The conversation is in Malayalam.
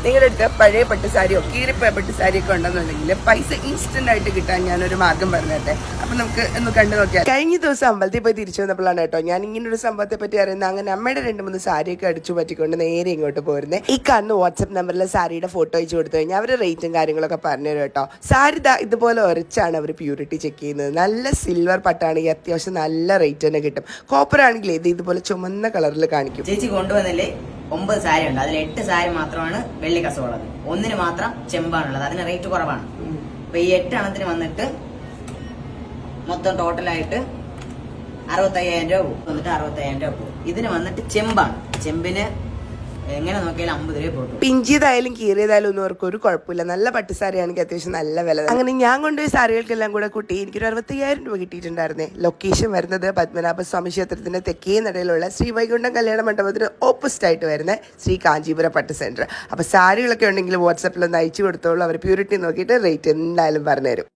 നിങ്ങളുടെ അടുത്ത് പഴയ പട്ടുസാരിയോ കീറിപ്പോയ പട്ടുസാരിയൊക്കെ ഉണ്ടെന്നുണ്ടെങ്കിൽ പൈസ ഇൻസ്റ്റന്റ് ആയിട്ട് കിട്ടാൻ ഞാനൊരു മാർഗം പറഞ്ഞിട്ടെ. അപ്പൊ നമുക്ക് ഒന്ന് കണ്ടു നോക്കിയാൽ. കഴിഞ്ഞ ദിവസം അമ്പലത്തിൽ പോയി തിരിച്ചു വന്നപ്പോഴാണ് കേട്ടോ ഞാൻ ഇങ്ങനൊരു സംഭവത്തെ പറ്റി അറിയുന്നത്. അങ്ങനെ അമ്മയുടെ 2-3 സാരിയൊക്കെ അടിച്ചു പറ്റിക്കൊണ്ട് നേരെ ഇങ്ങോട്ട് പോരുന്നത്. ഈ കാണുന്ന വാട്സ്ആപ്പ് നമ്പറിൽ സാരിയുടെ ഫോട്ടോ അയച്ചു കൊടുത്തു കഴിഞ്ഞാൽ അവർ റേറ്റും കാര്യങ്ങളൊക്കെ പറഞ്ഞുതരും കേട്ടോ. സാരി ഇതുപോലെ ഉരച്ചാണ് അവർ പ്യൂരിറ്റി ചെക്ക് ചെയ്യുന്നത്. നല്ല സിൽവർ പട്ടാണെങ്കിൽ അത്യാവശ്യം നല്ല റേറ്റ് തന്നെ കിട്ടും. കോപ്പർ ആണെങ്കിൽ ഇതുപോലെ ചുമന്ന കളറിൽ കാണിക്കും. ചേച്ചി കൊണ്ടുവന്നില്ലേ 9 സാരി ഉണ്ട്. അതിൽ 8 സാരി മാത്രമാണ് വെള്ളി കസവുള്ളത്, 1 മാത്രം ചെമ്പാണുള്ളത്. അതിന് റേറ്റ് കുറവാണ്. അപ്പൊ ഈ 8 എണ്ണത്തിന് വന്നിട്ട് മൊത്തം ടോട്ടലായിട്ട് 65,000 രൂപ പോകും. വന്നിട്ട് 65,000 രൂപ പോകും. ഇതിന് വന്നിട്ട് ചെമ്പാണ്. ചെമ്പിന് എങ്ങനെ നോക്കിയാലും 50 രൂപ പോകും. പിഞ്ചിയതായാലും കീറിയതായാലും ഒന്നും അവർക്ക് ഒരു കുഴപ്പമില്ല. നല്ല പട്ടുസാരി ആണെങ്കിൽ അത്യാവശ്യം നല്ല വില. അങ്ങനെ ഞാൻ കൊണ്ടുപോയി സാരികൾക്കെല്ലാം കൂടെ കൂട്ടി എനിക്കൊരു 65,000 രൂപ കിട്ടിയിട്ടുണ്ടായിരുന്നേ. ലൊക്കേഷൻ വരുന്നത് പത്മനാഭസ്വാമി ക്ഷേത്രത്തിന്റെ തെക്കേ നടയിലുള്ള ശ്രീ വൈകുണ്ഠം കല്യാണ മണ്ഡപത്തിന് ഓപ്പോസിറ്റ് ആയിട്ട് വരുന്ന ശ്രീ കാഞ്ചീപുരം പട്ട് സെന്റർ. അപ്പൊ സാരികളൊക്കെ ഉണ്ടെങ്കിൽ വാട്സാപ്പിൽ ഒന്ന് അയച്ചു കൊടുത്തോളൂ. അവർ പ്യൂരിറ്റി നോക്കിയിട്ട് റേറ്റ് എന്തായാലും പറഞ്ഞുതരും.